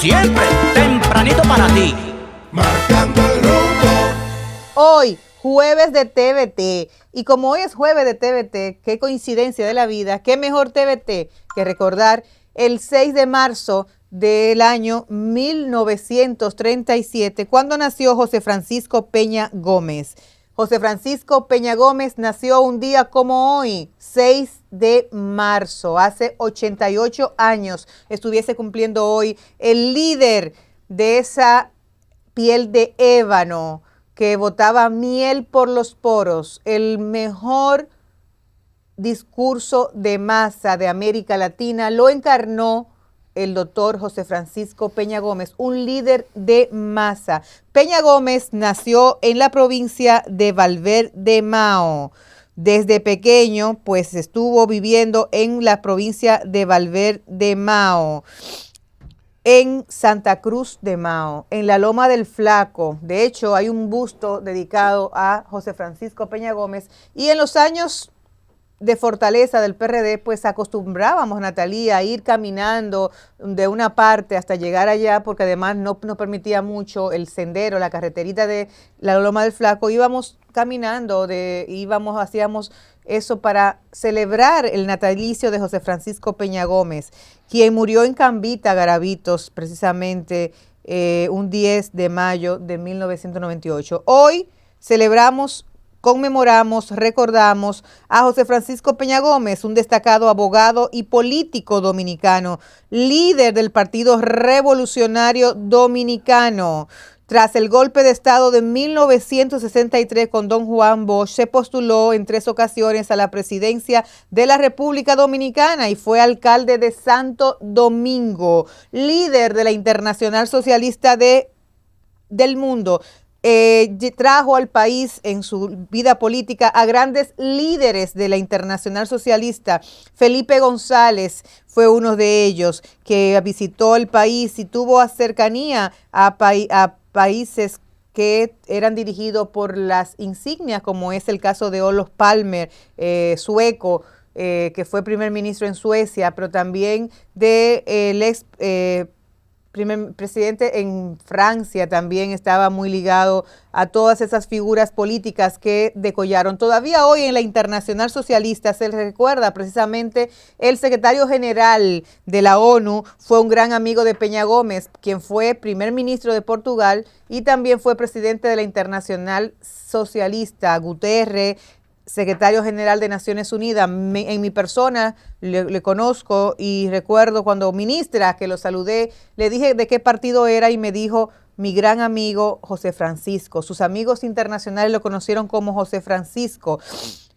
siempre tempranito para ti. Marcando el rumbo. Hoy, jueves de TVT. Y como hoy es jueves de TVT, qué coincidencia de la vida, qué mejor TVT que recordar el 6 de marzo del año 1937, cuando nació José Francisco Peña Gómez. José Francisco Peña Gómez nació un día como hoy, 6 de marzo, hace 88 años estuviese cumpliendo hoy el líder de esa piel de ébano que botaba miel por los poros, el mejor discurso de masa de América Latina, lo encarnó el doctor José Francisco Peña Gómez, un líder de masa. Peña Gómez nació en la provincia de Valverde Mao. Desde pequeño, pues estuvo viviendo en la provincia de Valverde Mao, en Santa Cruz de Mao, en la Loma del Flaco. De hecho, hay un busto dedicado a José Francisco Peña Gómez. Y en los años de fortaleza del PRD, pues acostumbrábamos, Natalia, a ir caminando de una parte hasta llegar allá, porque además no nos permitía mucho el sendero, la carreterita de la Loma del Flaco. Íbamos caminando, hacíamos eso para celebrar el natalicio de José Francisco Peña Gómez, quien murió en Cambita, Garavitos, precisamente un 10 de mayo de 1998. Hoy celebramos, conmemoramos, recordamos a José Francisco Peña Gómez, un destacado abogado y político dominicano, líder del Partido Revolucionario Dominicano. Tras el golpe de Estado de 1963 con don Juan Bosch, se postuló en 3 ocasiones a la presidencia de la República Dominicana y fue alcalde de Santo Domingo, líder de la Internacional Socialista del Mundo. Trajo al país en su vida política a grandes líderes de la Internacional Socialista. Felipe González fue uno de ellos, que visitó el país y tuvo cercanía a países que eran dirigidos por las insignias, como es el caso de Olof Palme, sueco, que fue primer ministro en Suecia, pero también del ex primer presidente en Francia. También estaba muy ligado a todas esas figuras políticas que decollaron. Todavía hoy en la Internacional Socialista se recuerda precisamente el secretario general de la ONU, fue un gran amigo de Peña Gómez, quien fue primer ministro de Portugal y también fue presidente de la Internacional Socialista. Guterres, secretario general de Naciones Unidas, en mi persona le conozco y recuerdo cuando ministra que lo saludé, le dije de qué partido era y me dijo mi gran amigo José Francisco. Sus amigos internacionales lo conocieron como José Francisco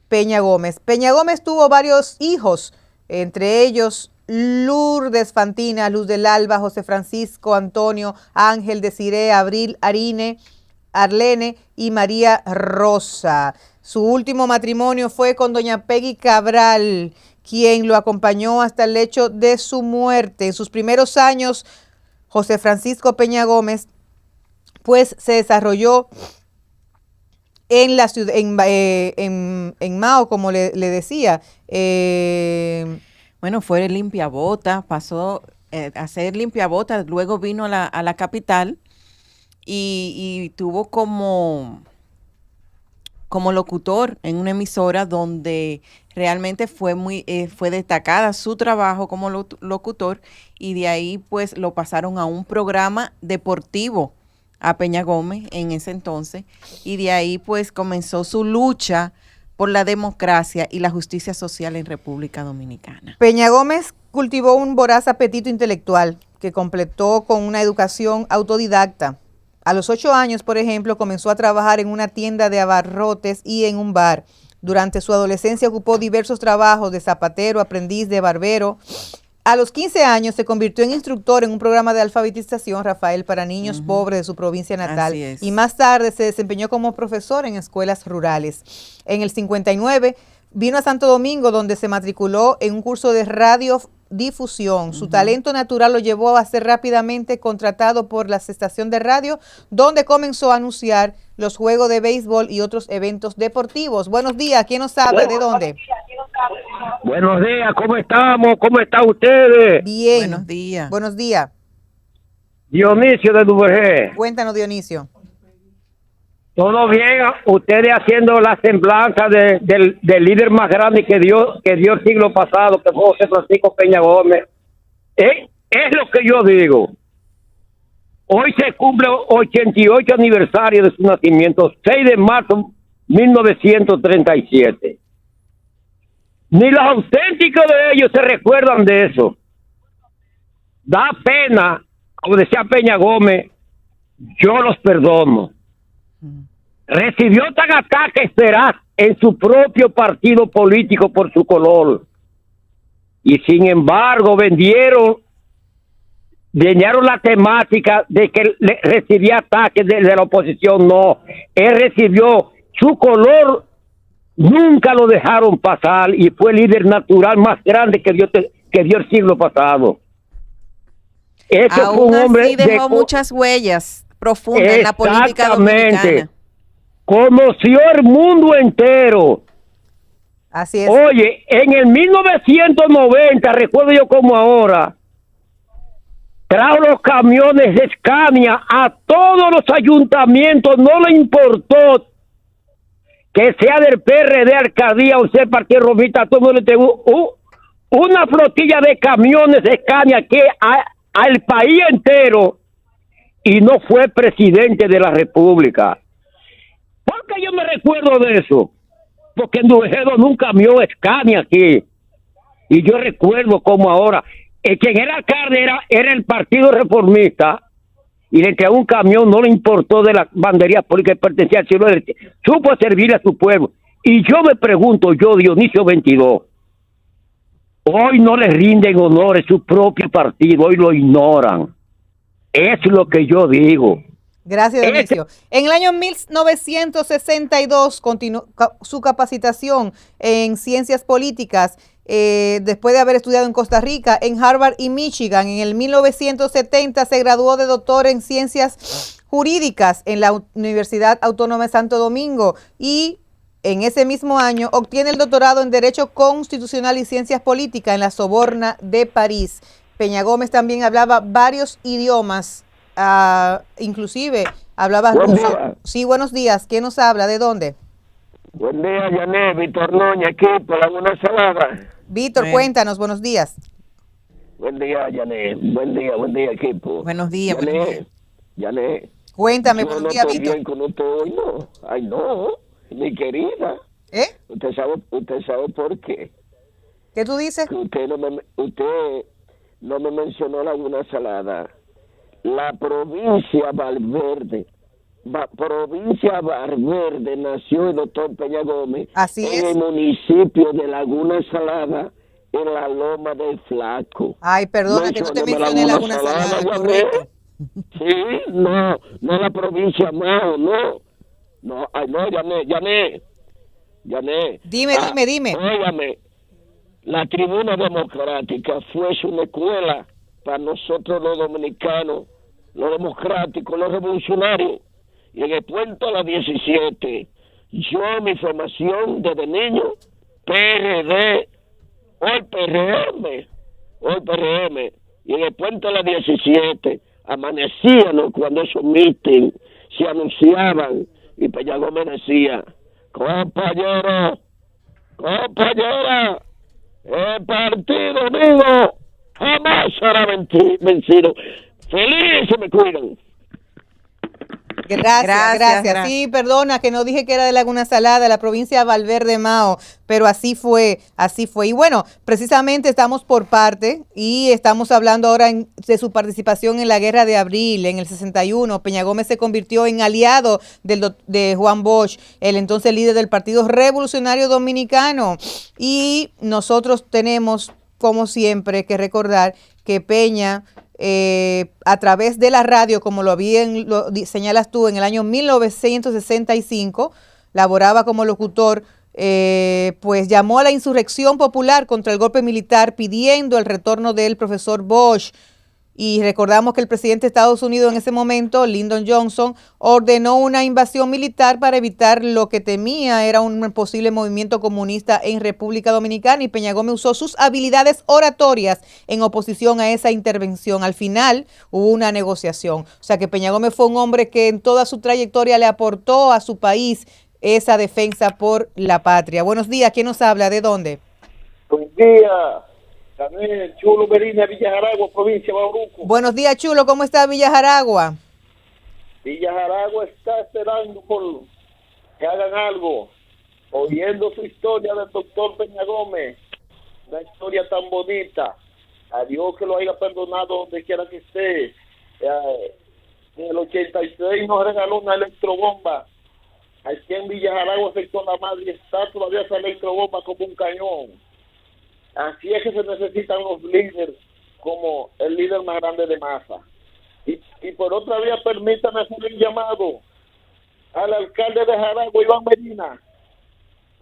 Peña Gómez. Peña Gómez tuvo varios hijos, entre ellos Lourdes Fantina, Luz del Alba, José Francisco, Antonio, Ángel, Desiree, Abril, Arlene y María Rosa. Su último matrimonio fue con doña Peggy Cabral, quien lo acompañó hasta el lecho de su muerte. En sus primeros años, José Francisco Peña Gómez, pues se desarrolló en la ciudad, en Mao, como le decía. Bueno, fue limpiabota, pasó a ser limpiabota, luego vino a la capital y tuvo como locutor en una emisora donde realmente fue destacada su trabajo como locutor, y de ahí pues lo pasaron a un programa deportivo a Peña Gómez en ese entonces, y de ahí pues comenzó su lucha por la democracia y la justicia social en República Dominicana. Peña Gómez cultivó un voraz apetito intelectual que completó con una educación autodidacta. A los 8 años, por ejemplo, comenzó a trabajar en una tienda de abarrotes y en un bar. Durante su adolescencia ocupó diversos trabajos de zapatero, aprendiz de barbero. A los 15 años se convirtió en instructor en un programa de alfabetización, Rafael, para niños pobres de su provincia natal. Y más tarde se desempeñó como profesor en escuelas rurales. En el 59 vino a Santo Domingo, donde se matriculó en un curso de radiodifusión. Su talento natural lo llevó a ser rápidamente contratado por la estación de radio, donde comenzó a anunciar los juegos de béisbol y otros eventos deportivos. Buenos días, ¿quién nos habla? ¿De dónde? Buenos días, ¿cómo estamos? ¿Cómo están ustedes? Bien. Buenos días. Buenos días. Dionisio de Duvergé. Cuéntanos, Dionisio. Todo bien, ustedes haciendo la semblanza del líder más grande que dio el siglo pasado, que fue José Francisco Peña Gómez. Es lo que yo digo. Hoy se cumple 88 aniversario de su nacimiento, 6 de marzo 1937. Ni los auténticos de ellos se recuerdan de eso. Da pena, como decía Peña Gómez, yo los perdono. Recibió tan ataques feraz en su propio partido político por su color. Y sin embargo llenaron la temática de que recibía ataques de la oposición. No, él recibió su color, nunca lo dejaron pasar y fue el líder natural más grande que dio el siglo pasado. Ese Aún fue un hombre así dejó muchas huellas profundas en la política dominicana. Conoció el mundo entero. Así es. Oye, en el 1990, recuerdo yo como ahora, trajo los camiones de Scania a todos los ayuntamientos, no le importó que sea del PRD, alcaldía o sea Partido Romita, todo le tengo una flotilla de camiones de Scania que al país entero, y no fue presidente de la República. ¿Por qué yo me recuerdo de eso? Porque en Duvergé nunca vio Scania aquí. Y yo recuerdo como ahora, quien era alcalde era el Partido Reformista, y le entregó un camión, no le importó de la bandería política que pertenecía al cielo, supo servir a su pueblo. Y yo me pregunto, Dionisio 22, hoy no le rinden honores su propio partido, hoy lo ignoran. Es lo que yo digo. Gracias, Dionisio. En el año 1962 continuó su capacitación en ciencias políticas después de haber estudiado en Costa Rica, en Harvard y Michigan. En el 1970 se graduó de doctor en ciencias jurídicas en la Universidad Autónoma de Santo Domingo y en ese mismo año obtiene el doctorado en Derecho Constitucional y Ciencias Políticas en la Sorbona de París. Peña Gómez también hablaba varios idiomas. Inclusive hablaba ruso. Sí, buenos días. ¿Quién nos habla? ¿De dónde? Buen día, Yané, Víctor Noña, aquí por la Buena Salada. Víctor, cuéntanos, buenos días. Buen día, Yané. Buen día, equipo. Buenos días. Yané. Cuéntame, yo buenos no días, estoy Víctor. bien con usted hoy, no. Ay, no, mi querida. Usted sabe por qué. ¿Qué tú dices? Que usted no me mencionó la Buena Salada. La provincia Valverde nació el doctor Peña Gómez. Así en es. el municipio de Laguna Salada, en la Loma del Flaco. Ay, perdona que no te mencioné Laguna Salada, correcto. Sí, no la provincia Mao, no. No, ay, no, Yané. Dime. Óigame, la Tribuna Democrática fue una escuela para nosotros los dominicanos, los democráticos, los revolucionarios. Y en el puente a las 17, yo mi formación desde niño, PRD, hoy PRM, y en el puente a las 17, amanecíamos cuando esos mítines se anunciaban, y Peña Gómez decía, compañera, el partido mío jamás será vencido. Feliz, se me cuidan. Gracias. Sí, perdona que no dije que era de Laguna Salada, la provincia de Valverde Mao, pero así fue. Y bueno, precisamente estamos por parte y estamos hablando ahora de su participación en la Guerra de Abril, en el 61. Peña Gómez se convirtió en aliado de Juan Bosch, el entonces líder del Partido Revolucionario Dominicano. Y nosotros tenemos, como siempre, que recordar que Peña, a través de la radio, como lo señalas tú, en el año 1965, laboraba como locutor, pues llamó a la insurrección popular contra el golpe militar pidiendo el retorno del profesor Bosch. Y recordamos que el presidente de Estados Unidos en ese momento, Lyndon Johnson, ordenó una invasión militar para evitar lo que temía era un posible movimiento comunista en República Dominicana, y Peña Gómez usó sus habilidades oratorias en oposición a esa intervención. Al final hubo una negociación. O sea que Peña Gómez fue un hombre que en toda su trayectoria le aportó a su país esa defensa por la patria. Buenos días, ¿quién nos habla? ¿De dónde? Buen día, Daniel Chulo Medina, Villa Jaragua, provincia de Bauruco. Buenos días, Chulo, ¿cómo está Villa Jaragua? Villa Jaragua está esperando por que hagan algo, oyendo su historia del doctor Peña Gómez, una historia tan bonita. A Dios que lo haya perdonado donde quiera que esté. En el 86 nos regaló una electrobomba. Aquí en Villa Jaragua, sector La Madre, está todavía esa electrobomba como un cañón. Así es que se necesitan los líderes como el líder más grande de masa. Y por otra vía, permítanme hacer un llamado al alcalde de Jaragua, Iván Medina.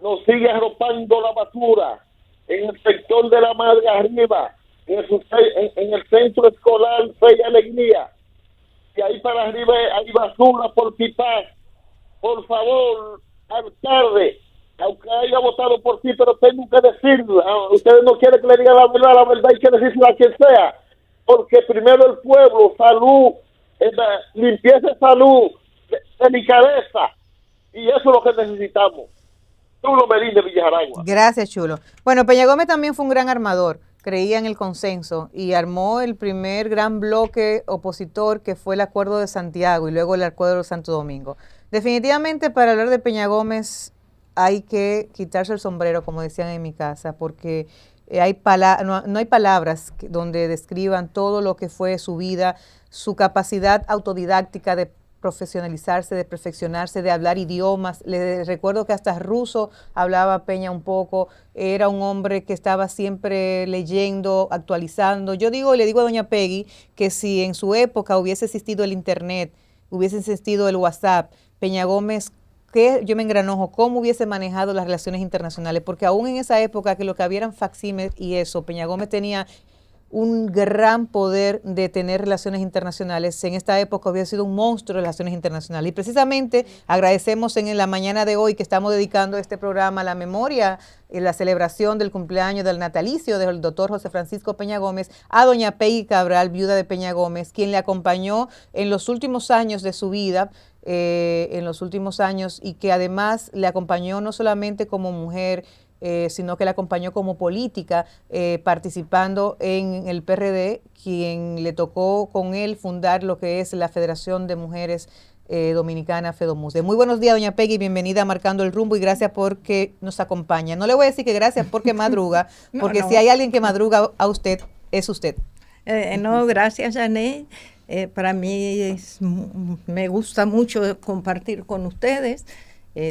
Nos sigue arropando la basura en el sector de La Madre arriba, en el centro escolar Fe y Alegría. Y ahí para arriba hay basura por pipas. Por favor, alcalde, aunque haya votado por ti, pero tengo que decirlo. Ustedes no quieren que le diga la verdad hay que decirlo a quien sea. Porque primero el pueblo, salud, limpieza de salud, delicadeza. Y eso es lo que necesitamos. Chulo Medina de Villa Jaragua. Gracias, Chulo. Bueno, Peña Gómez también fue un gran armador. Creía en el consenso y armó el primer gran bloque opositor, que fue el Acuerdo de Santiago y luego el Acuerdo de Santo Domingo. Definitivamente, para hablar de Peña Gómez hay que quitarse el sombrero, como decían en mi casa, porque no hay palabras donde describan todo lo que fue su vida, su capacidad autodidáctica de profesionalizarse, de perfeccionarse, de hablar idiomas. Les recuerdo que hasta ruso hablaba Peña un poco. Era un hombre que estaba siempre leyendo, actualizando. Le digo a doña Peggy que si en su época hubiese existido el internet, hubiese existido el WhatsApp, Peña Gómez, que yo me engranojo, cómo hubiese manejado las relaciones internacionales, porque aún en esa época que lo que había eran facsímiles y eso, Peña Gómez tenía un gran poder de tener relaciones internacionales. En esta época había sido un monstruo de relaciones internacionales. Y precisamente agradecemos en la mañana de hoy que estamos dedicando este programa a la memoria y la celebración del cumpleaños del natalicio del doctor José Francisco Peña Gómez, a doña Peggy Cabral, viuda de Peña Gómez, quien le acompañó en los últimos años de su vida, y que además le acompañó no solamente como mujer, sino que la acompañó como política, participando en el PRD, quien le tocó con él fundar lo que es la Federación de Mujeres Dominicana, FEDOMUS. Muy buenos días, doña Peggy, bienvenida a Marcando el Rumbo y gracias porque nos acompaña. No le voy a decir que gracias porque madruga, porque no. Si hay alguien que madruga a usted, es usted. No, gracias, Janet. Para mí me gusta mucho compartir con ustedes.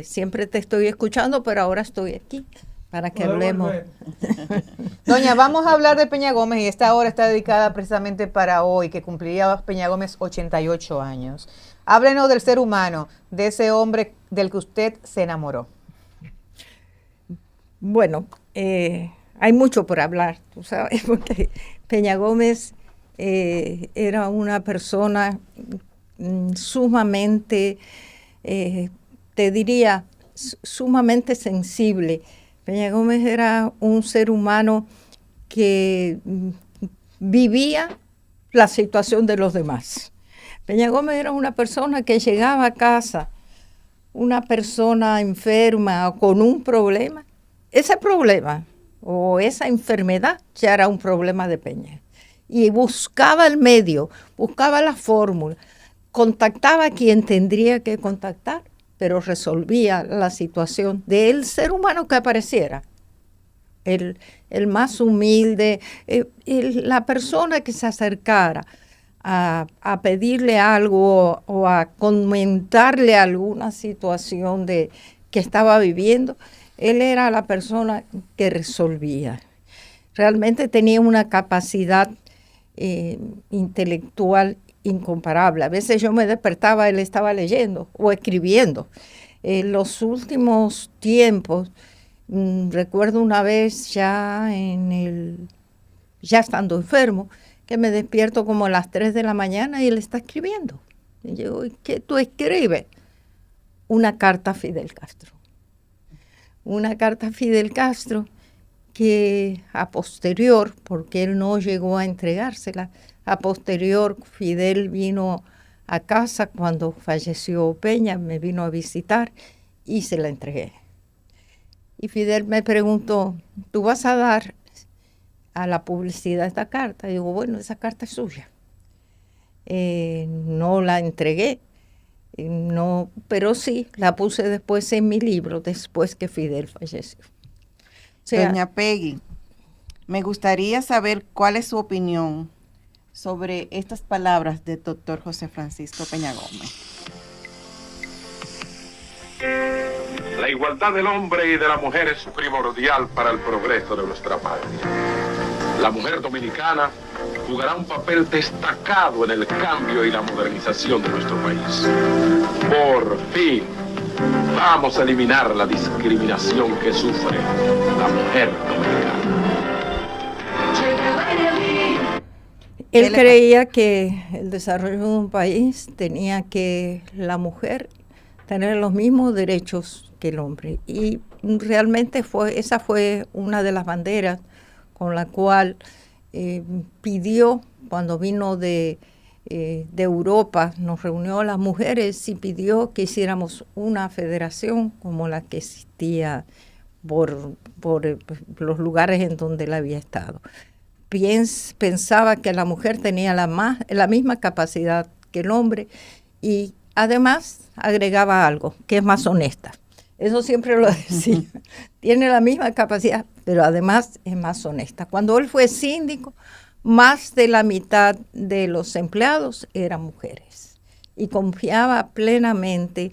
Siempre te estoy escuchando, pero ahora estoy aquí para que hablemos. Doña, vamos a hablar de Peña Gómez y esta hora está dedicada precisamente para hoy, que cumpliría Peña Gómez 88 años. Háblenos del ser humano, de ese hombre del que usted se enamoró. Bueno, hay mucho por hablar, tú sabes, porque Peña Gómez era una persona sumamente, te diría, sumamente sensible. Peña Gómez era un ser humano que vivía la situación de los demás. Peña Gómez era una persona que llegaba a casa, una persona enferma o con un problema. Ese problema o esa enfermedad ya era un problema de Peña. Y buscaba el medio, buscaba la fórmula, contactaba a quien tendría que contactar, pero resolvía la situación del ser humano que apareciera. El más humilde, la persona que se acercara a pedirle algo o a comentarle alguna situación que estaba viviendo, él era la persona que resolvía. Realmente tenía una capacidad intelectual incomparable. A veces yo me despertaba, él estaba leyendo o escribiendo. En los últimos tiempos, recuerdo una vez ya estando enfermo, que me despierto como a las 3 de la mañana y él está escribiendo. Y yo, ¿qué tú escribes? Una carta a Fidel Castro. Una carta a Fidel Castro que a posterior, porque él no llegó a entregársela, a posterior Fidel vino a casa cuando falleció Peña, me vino a visitar y se la entregué. Y Fidel me preguntó, ¿tú vas a dar a la publicidad esta carta? Y digo, bueno, esa carta es suya. No la entregué, no, pero sí, la puse después en mi libro, después que Fidel falleció. O sea, Doña Peggy, me gustaría saber cuál es su opinión sobre estas palabras del doctor José Francisco Peña Gómez. La igualdad del hombre y de la mujer es primordial para el progreso de nuestra patria. La mujer dominicana jugará un papel destacado en el cambio y la modernización de nuestro país. Por fin, vamos a eliminar la discriminación que sufre la mujer dominicana. él creía que el desarrollo de un país tenía que la mujer tener los mismos derechos que el hombre. Y realmente esa fue una de las banderas con la cual pidió, cuando vino de Europa, nos reunió a las mujeres y pidió que hiciéramos una federación como la que existía por los lugares en donde él había estado. Pensaba que la mujer tenía la misma capacidad que el hombre y además agregaba algo, que es más honesta. Eso siempre lo decía. Tiene la misma capacidad, pero además es más honesta. Cuando él fue síndico, más de la mitad de los empleados eran mujeres y confiaba plenamente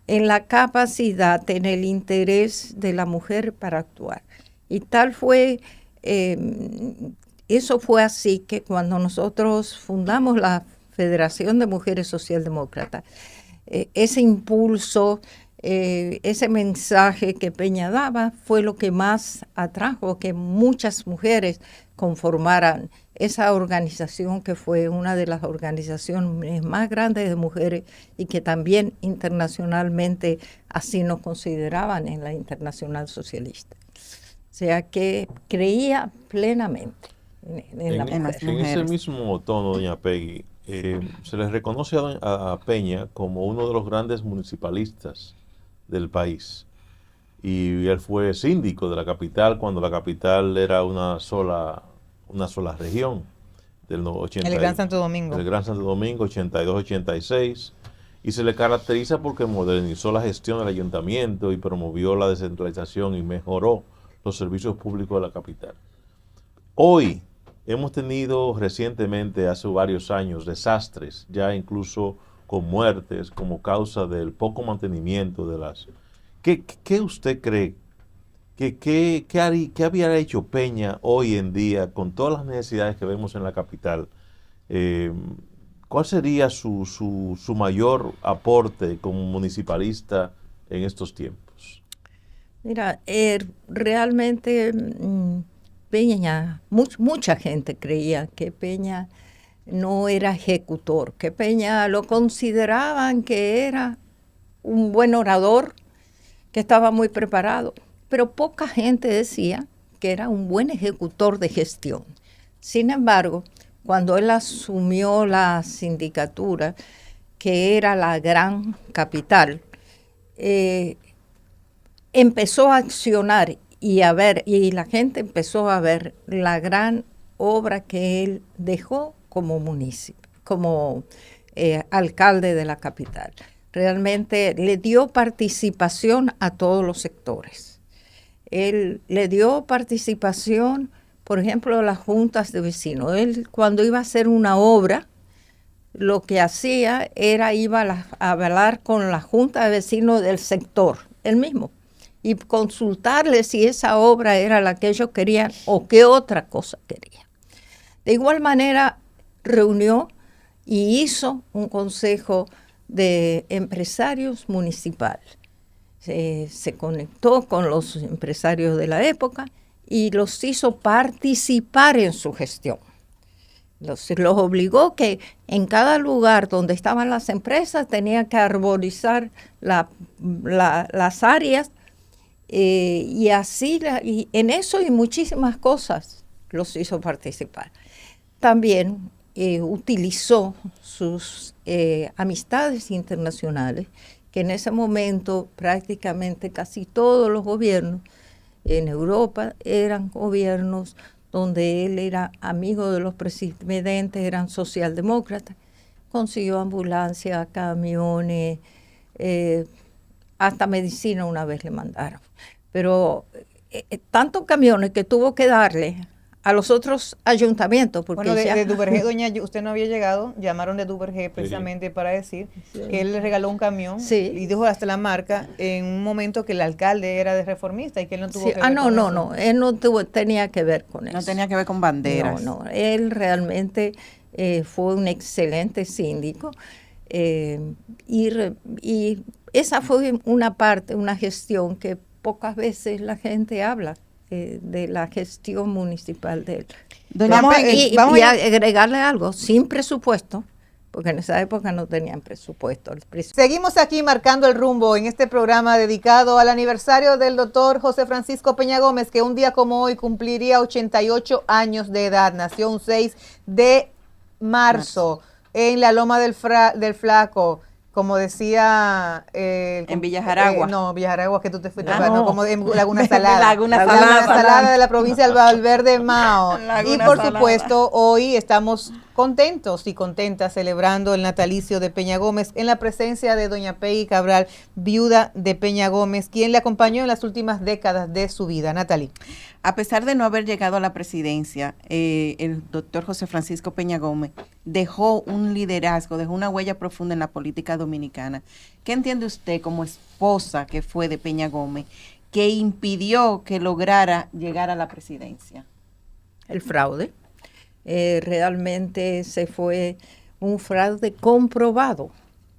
en la capacidad, en el interés de la mujer para actuar. Y tal fue, eso fue así que cuando nosotros fundamos la Federación de Mujeres Socialdemócratas, ese impulso, ese mensaje que Peña daba fue lo que más atrajo que muchas mujeres conformaran esa organización que fue una de las organizaciones más grandes de mujeres y que también internacionalmente así nos consideraban en la Internacional Socialista. O sea que creía plenamente en las mujeres. En ese mismo tono, doña Peggy, se les reconoce a Peña como uno de los grandes municipalistas del país. Y él fue síndico de la capital cuando la capital era una sola región. El Gran Santo Domingo. El Gran Santo Domingo, 82-86. Y se le caracteriza porque modernizó la gestión del ayuntamiento y promovió la descentralización y mejoró los servicios públicos de la capital. Hoy hemos tenido recientemente, hace varios años, desastres, ya incluso con muertes como causa del poco mantenimiento de las... ¿Qué usted cree? ¿Qué había hecho Peña hoy en día con todas las necesidades que vemos en la capital? ¿Cuál sería su mayor aporte como municipalista en estos tiempos? Mira, realmente Peña, mucha gente creía que Peña no era ejecutor, que Peña lo consideraban que era un buen orador, que estaba muy preparado, pero poca gente decía que era un buen ejecutor de gestión. Sin embargo, cuando él asumió la sindicatura, que era la gran capital, empezó a accionar y la gente empezó a ver la gran obra que él dejó como municipio, como alcalde de la capital. Realmente le dio participación a todos los sectores. Él le dio participación, por ejemplo, a las juntas de vecinos. Él, cuando iba a hacer una obra, lo que hacía era iba a hablar con la junta de vecinos del sector, él mismo, y consultarle si esa obra era la que ellos querían o qué otra cosa querían. De igual manera, reunió y hizo un consejo de empresarios municipal. Se conectó con los empresarios de la época y los hizo participar en su gestión. Los obligó que en cada lugar donde estaban las empresas tenían que arborizar las áreas y así, y en eso y muchísimas cosas los hizo participar. También utilizó sus amistades internacionales, que en ese momento prácticamente casi todos los gobiernos en Europa eran gobiernos donde él era amigo de los presidentes, eran socialdemócratas. Consiguió ambulancias, camiones, hasta medicina una vez le mandaron. Pero tantos camiones que tuvo que darle a los otros ayuntamientos. Porque bueno, de Duvergé, doña, usted no había llegado, llamaron de Duvergé precisamente para decir que él le regaló un camión y dijo hasta la marca en un momento que el alcalde era de Reformista y que él no tuvo que ver con eso. No, él no tenía que ver con eso. No tenía que ver con banderas. No, él realmente fue un excelente síndico y esa fue una parte, una gestión que pocas veces la gente habla. De la gestión municipal de él. Y agregarle algo, sin presupuesto, porque en esa época no tenían presupuesto. Seguimos aquí marcando el rumbo en este programa dedicado al aniversario del doctor José Francisco Peña Gómez, que un día como hoy cumpliría 88 años de edad. Nació un 6 de marzo en la Loma del Flaco. Como decía... en Villa Jaragua. No, Villa Jaragua, que tú te fuiste. No, como en Laguna Salada. Laguna Salada de la provincia de Valverde Mao. Y por supuesto, hoy estamos contentos y contentas celebrando el natalicio de Peña Gómez en la presencia de doña Peggy Cabral, viuda de Peña Gómez, quien le acompañó en las últimas décadas de su vida. Natalie. A pesar de no haber llegado a la presidencia, el doctor José Francisco Peña Gómez dejó un liderazgo, dejó una huella profunda en la política dominicana. ¿Qué entiende usted como esposa que fue de Peña Gómez que impidió que lograra llegar a la presidencia? El fraude. Realmente se fue un fraude comprobado,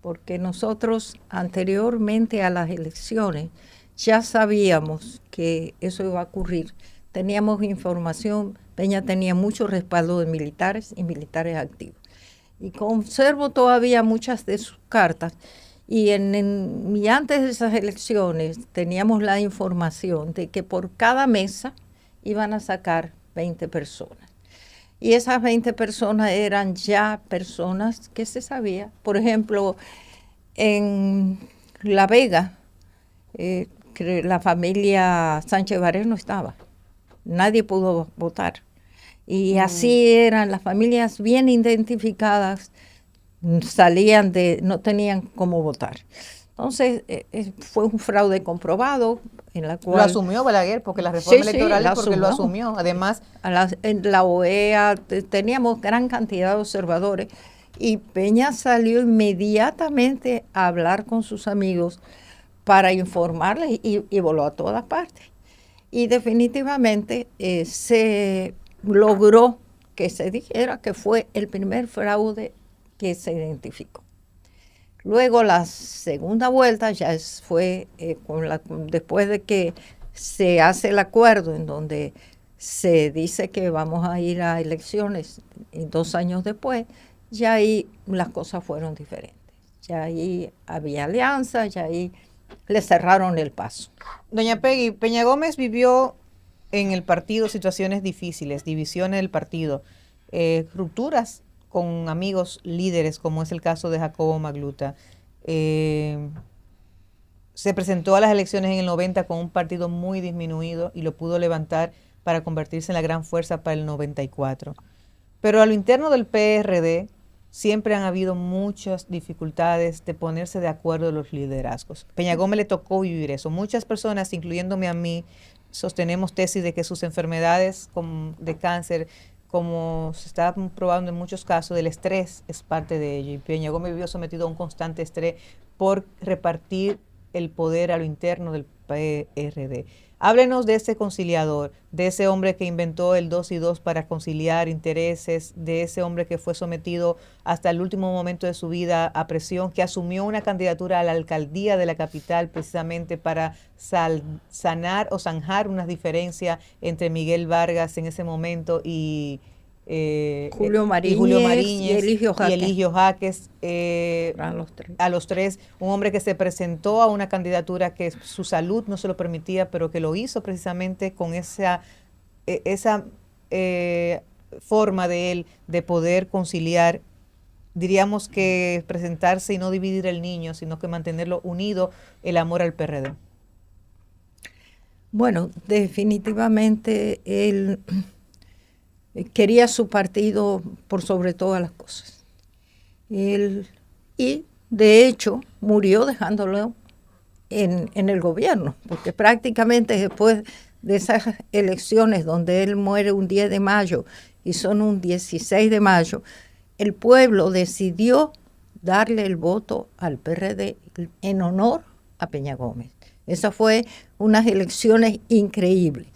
porque nosotros anteriormente a las elecciones ya sabíamos que eso iba a ocurrir. Teníamos información, Peña tenía mucho respaldo de militares y militares activos. Y conservo todavía muchas de sus cartas. Y antes de esas elecciones teníamos la información de que por cada mesa iban a sacar 20 personas. Y esas 20 personas eran ya personas que se sabía. Por ejemplo, en La Vega, la familia Sánchez Varés no estaba. Nadie pudo votar. Y así eran las familias bien identificadas, no tenían cómo votar. Entonces, fue un fraude comprobado en la cual... Lo asumió Balaguer, porque la reforma electoral es porque lo asumió. Además... En la OEA teníamos gran cantidad de observadores y Peña salió inmediatamente a hablar con sus amigos para informarles y voló a todas partes. Y definitivamente se logró que se dijera que fue el primer fraude que se identificó. Luego la segunda vuelta ya fue después de que se hace el acuerdo en donde se dice que vamos a ir a elecciones 2 años después, ya ahí las cosas fueron diferentes. Ya ahí había alianza, ya ahí le cerraron el paso. Doña Peggy, Peña Gómez vivió en el partido situaciones difíciles, divisiones del partido, rupturas con amigos líderes, como es el caso de Jacobo Magluta. Se presentó a las elecciones en el 90 con un partido muy disminuido y lo pudo levantar para convertirse en la gran fuerza para el 94. Pero a lo interno del PRD siempre han habido muchas dificultades de ponerse de acuerdo los liderazgos. Peña Gómez le tocó vivir eso. Muchas personas, incluyéndome a mí, sostenemos tesis de que sus enfermedades de cáncer, como se está probando en muchos casos, del estrés es parte de ello. Y Peña Gómez vivió sometido a un constante estrés por repartir el poder a lo interno del PRD. Háblenos de ese conciliador, de ese hombre que inventó el 2 y 2 para conciliar intereses, de ese hombre que fue sometido hasta el último momento de su vida a presión, que asumió una candidatura a la alcaldía de la capital precisamente para sanar o zanjar unas diferencias entre Miguel Vargas en ese momento y Julio y Julio Mariñez Mariñez y Eligio Jaques. Eligio Jaques, A los tres. a los tres, un hombre que se presentó a una candidatura que su salud no se lo permitía, pero que lo hizo precisamente con esa forma de él de poder conciliar, diríamos que presentarse y no dividir el niño, sino que mantenerlo unido, el amor al PRD. Bueno, definitivamente él quería su partido por sobre todas las cosas. Y de hecho murió dejándolo en el gobierno, porque prácticamente después de esas elecciones donde él muere un 10 de mayo y son un 16 de mayo, el pueblo decidió darle el voto al PRD en honor a Peña Gómez. Esas fue unas elecciones increíbles.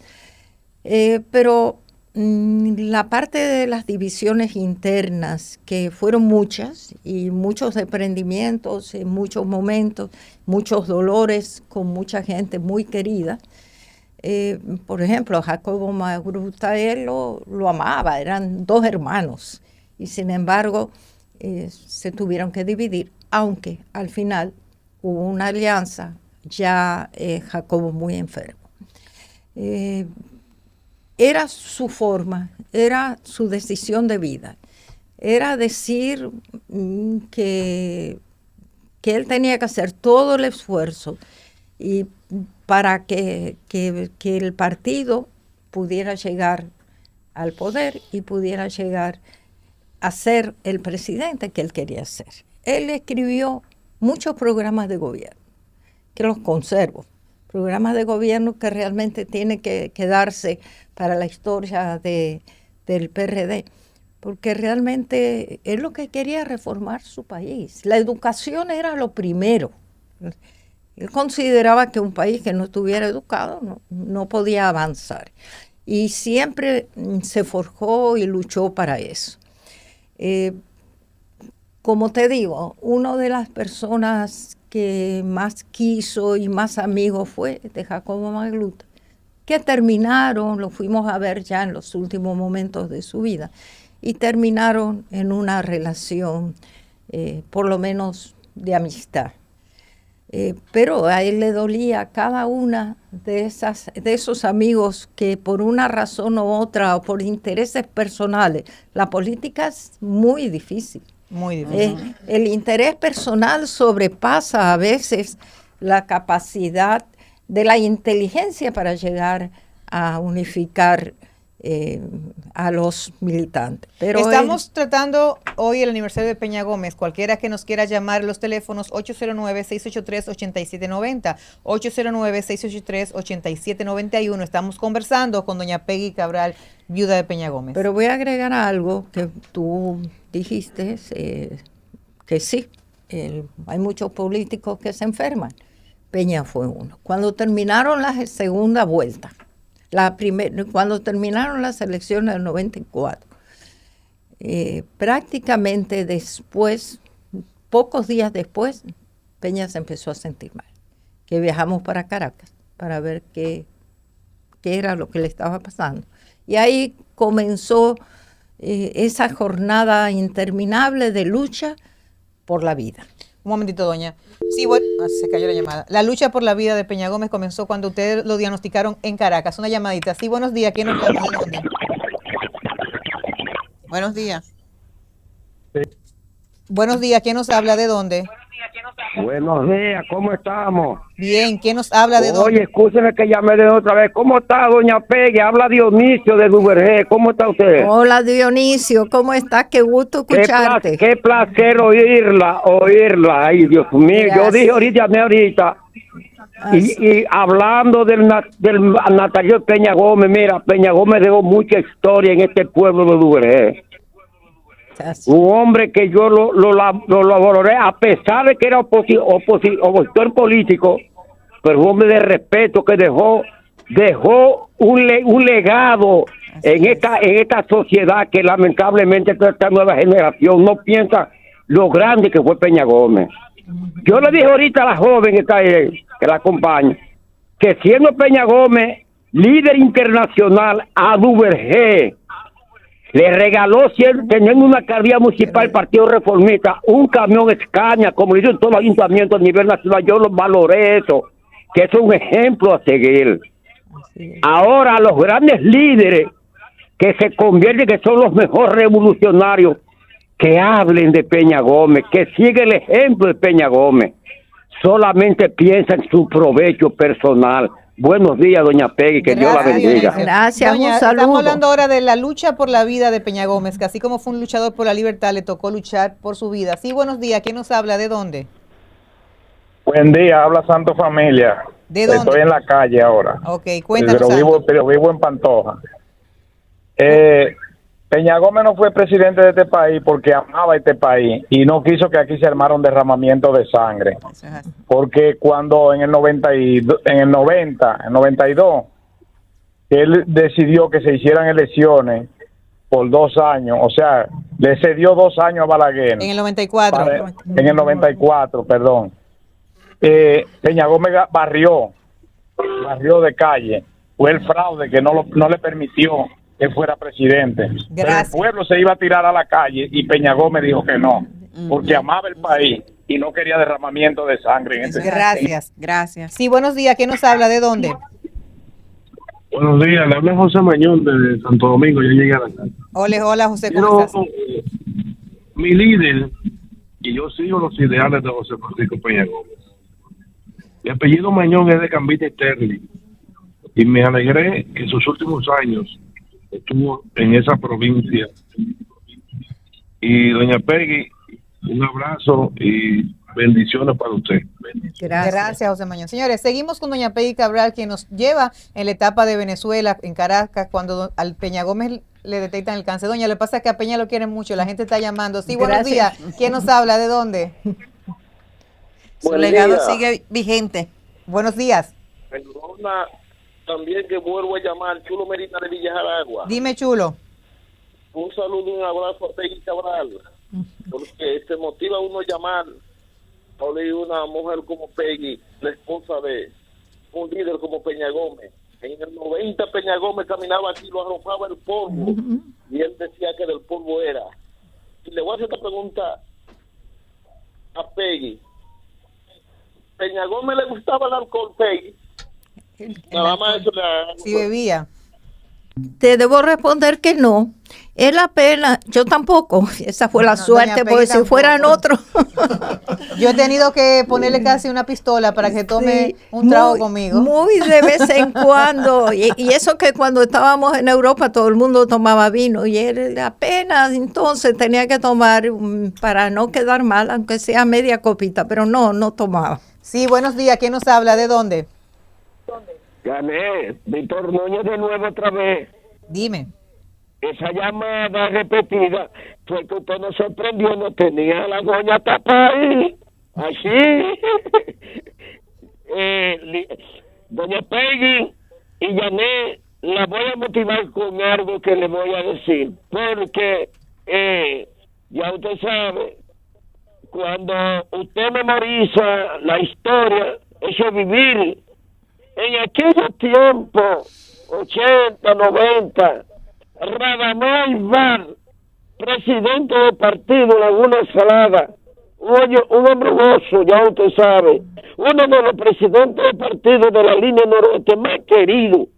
Pero la parte de las divisiones internas, que fueron muchas, y muchos desprendimientos en muchos momentos, muchos dolores con mucha gente muy querida. Por ejemplo, Jacobo Magruta, él lo amaba, eran dos hermanos, y sin embargo se tuvieron que dividir, aunque al final hubo una alianza, ya Jacobo muy enfermo. Era su forma, era su decisión de vida. Era decir que él tenía que hacer todo el esfuerzo y para que el partido pudiera llegar al poder y pudiera llegar a ser el presidente que él quería ser. Él escribió muchos programas de gobierno, que los conservo. Programas de gobierno que realmente tienen que quedarse para la historia del PRD, porque realmente él lo que quería era reformar su país. La educación era lo primero. Él consideraba que un país que no estuviera educado no podía avanzar. Y siempre se forjó y luchó para eso. Como te digo, una de las personas que más quiso y más amigo fue de Jacobo Magluta, que terminaron, lo fuimos a ver ya en los últimos momentos de su vida, y terminaron en una relación, por lo menos de amistad. Pero a él le dolía cada una de esos amigos que por una razón u otra o por intereses personales, la política es muy difícil. Muy difícil. El interés personal sobrepasa a veces la capacidad de la inteligencia para llegar a unificar a los militantes. Pero estamos tratando hoy el aniversario de Peña Gómez. Cualquiera que nos quiera llamar, los teléfonos 809-683-8790, 809-683-8791. Estamos conversando con doña Peggy Cabral, viuda de Peña Gómez. Pero voy a agregar algo que tú dijiste, que sí, hay muchos políticos que se enferman. Peña fue uno. Cuando terminaron la segunda vuelta, cuando terminaron las elecciones del 94, prácticamente después, pocos días después, Peña se empezó a sentir mal. Que viajamos para Caracas para ver qué era lo que le estaba pasando. Y ahí comenzó esa jornada interminable de lucha por la vida. Un momentito, doña. Sí, bueno, se cayó la llamada. La lucha por la vida de Peña Gómez comenzó cuando ustedes lo diagnosticaron en Caracas. Una llamadita. Sí, buenos días. ¿Quién nos llama? ¿De dónde? Buenos días. Sí. Buenos días. ¿Quién nos habla? ¿De dónde? Buenos días, ¿cómo estamos? Bien, ¿quién nos habla? ¿De dónde? Oye, escúcheme que llamé de otra vez. ¿Cómo está, doña Peggy? Habla Dionisio de Duvergé. ¿Cómo está usted? Hola, Dionisio, ¿cómo estás? Qué gusto escucharte. Qué placer oírla. Ay, Dios mío, Gracias. yo dije ahorita, y hablando del natalicio Peña Gómez, mira, Peña Gómez dejó mucha historia en este pueblo de Duvergé. Un hombre que yo lo valoré, a pesar de que era opositor político, pero un hombre de respeto que dejó un legado en esta sociedad que lamentablemente esta nueva generación no piensa lo grande que fue Peña Gómez. Yo le dije ahorita a la joven que la acompaña, que siendo Peña Gómez líder internacional a Duvergé, Le regaló, teniendo una alcaldía municipal, el Partido Reformista, un camión Scania, como dicen todos los ayuntamientos a nivel nacional. Yo lo valoré eso, que es un ejemplo a seguir. Ahora los grandes líderes que se convierten, que son los mejores revolucionarios, que hablen de Peña Gómez, que sigan el ejemplo de Peña Gómez. Solamente piensa en su provecho personal. Buenos días, doña Peggy, que Dios la bendiga. Gracias, Doña, un saludo. estamos hablando ahora de la lucha por la vida de Peña Gómez, que así como fue un luchador por la libertad, le tocó luchar por su vida. Sí, buenos días. ¿Quién nos habla? ¿De dónde? Buen día, habla Santo Familia. ¿De dónde? Estoy en la calle ahora. Ok, cuéntanos. Pero vivo en Pantoja. Peña Gómez no fue presidente de este país porque amaba este país y no quiso que aquí se armara un derramamiento de sangre. Porque cuando en el 92, él decidió que se hicieran elecciones por 2 años, o sea, le cedió 2 años a Balaguer. En el 94. En el 94, perdón. Peña Gómez barrió de calle. Fue el fraude que no le permitió que fuera presidente. Pero el pueblo se iba a tirar a la calle y Peña Gómez dijo que no, porque amaba el país y no quería derramamiento de sangre. En Gracias. Sí, buenos días. ¿Quién nos habla? ¿De dónde? Buenos días, le habla José Mañón de Santo Domingo, ya llegué a la casa. Hola, José, ¿cómo estás? Mi líder, y yo sigo los ideales de José Francisco Peña Gómez. Mi apellido Mañón es de Cambita y Terli, y me alegré que en sus últimos años estuvo en esa provincia. Y doña Peggy, un abrazo y bendiciones para usted. Gracias, José Mañón. Señores, seguimos con doña Peggy Cabral, quien nos lleva en la etapa de Venezuela, en Caracas, cuando al Peña Gómez le detectan el cáncer. Doña, le pasa que a Peña lo quieren mucho, la gente está llamando. Sí, buenos días. ¿Quién nos habla? ¿De dónde? Su legado sigue vigente. Buenos días. Perdona también que vuelvo a llamar, Chulo Merita de Villa Jaragua. Dime, Chulo. Un saludo y un abrazo a Peggy Cabral, porque se motiva a uno a llamar a una mujer como Peggy, la esposa de un líder como Peña Gómez. En el 90 Peña Gómez caminaba aquí, lo arrojaba el polvo, y él decía que del polvo era. Y le voy a hacer esta pregunta a Peggy. ¿Peña Gómez le gustaba el alcohol, Peggy? Nada más eso le... Sí, bebía. Te debo responder que no. Es la pena, yo tampoco. Esa fue la suerte, porque si fueran otros. Yo he tenido que ponerle casi una pistola para que tome un trago conmigo. Muy de vez en cuando. Y eso que cuando estábamos en Europa todo el mundo tomaba vino. Y él apenas entonces tenía que tomar para no quedar mal, aunque sea media copita. Pero no tomaba. Sí, buenos días. ¿Quién nos habla? ¿De dónde? Gané, Víctor Núñez de nuevo otra vez. Dime. Esa llamada repetida fue que usted nos sorprendió, no tenía a la doña tapada ahí, así. Doña Peggy y Janet, la voy a motivar con algo que le voy a decir, porque ya usted sabe, cuando usted memoriza la historia, eso es vivir. En aquellos tiempos, 80, 90, Radamés Ibar, presidente del partido Laguna Salada, un hombre gozo, ya usted sabe, uno de los presidentes del partido de la línea noroeste más querido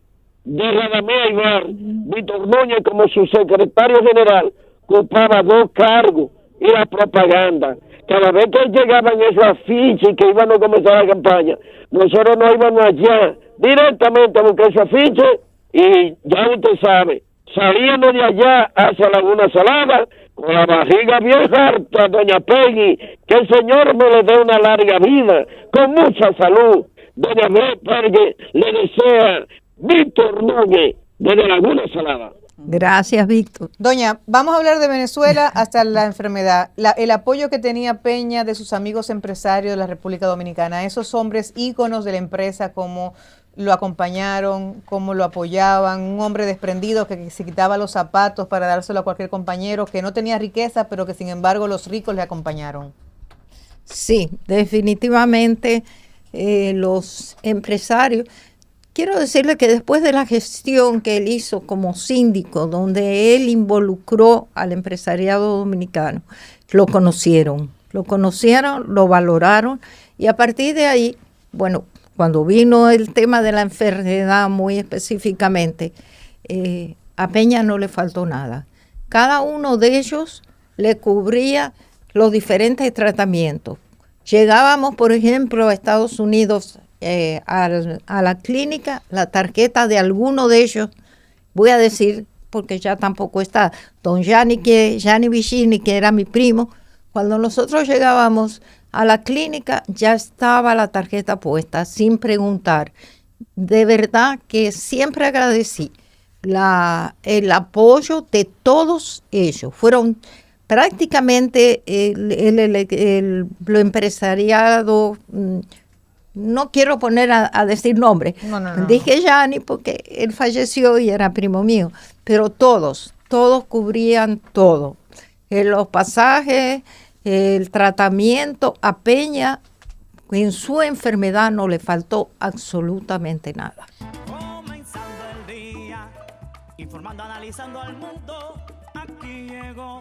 de Radamés Ibar, Víctor Núñez, como su secretario general, ocupaba 2 cargos y la propaganda. Cada vez que llegaban esos afiches que iban a comenzar la campaña, nosotros no íbamos allá directamente a buscar esos afiches y ya usted sabe, salíamos de allá hacia Laguna Salada con la barriga bien harta, doña Peggy, que el Señor me le dé una larga vida, con mucha salud. Doña Peggy le desea Víctor Núñez desde Laguna Salada. Gracias, Víctor. Doña, vamos a hablar de Venezuela hasta la enfermedad. El apoyo que tenía Peña de sus amigos empresarios de la República Dominicana, esos hombres íconos de la empresa, cómo lo acompañaron, cómo lo apoyaban, un hombre desprendido que se quitaba los zapatos para dárselo a cualquier compañero, que no tenía riqueza, pero que sin embargo los ricos le acompañaron. Sí, definitivamente los empresarios quiero decirle que después de la gestión que él hizo como síndico, donde él involucró al empresariado dominicano, lo conocieron, lo valoraron, y a partir de ahí, bueno, cuando vino el tema de la enfermedad muy específicamente, a Peña no le faltó nada. Cada uno de ellos le cubría los diferentes tratamientos. Llegábamos, por ejemplo, a Estados Unidos, a la clínica, la tarjeta de alguno de ellos, voy a decir, porque ya tampoco está, don Gianni Vicini, que era mi primo, cuando nosotros llegábamos a la clínica ya estaba la tarjeta puesta, sin preguntar. De verdad que siempre agradecí el apoyo de todos ellos. Fueron prácticamente lo empresariado, no quiero poner a decir nombre, no. Dije Gianni porque él falleció y era primo mío, pero todos cubrían todo, los pasajes, el tratamiento. A Peña en su enfermedad no le faltó absolutamente nada. Comenzando el día, informando, analizando al mundo, aquí llegó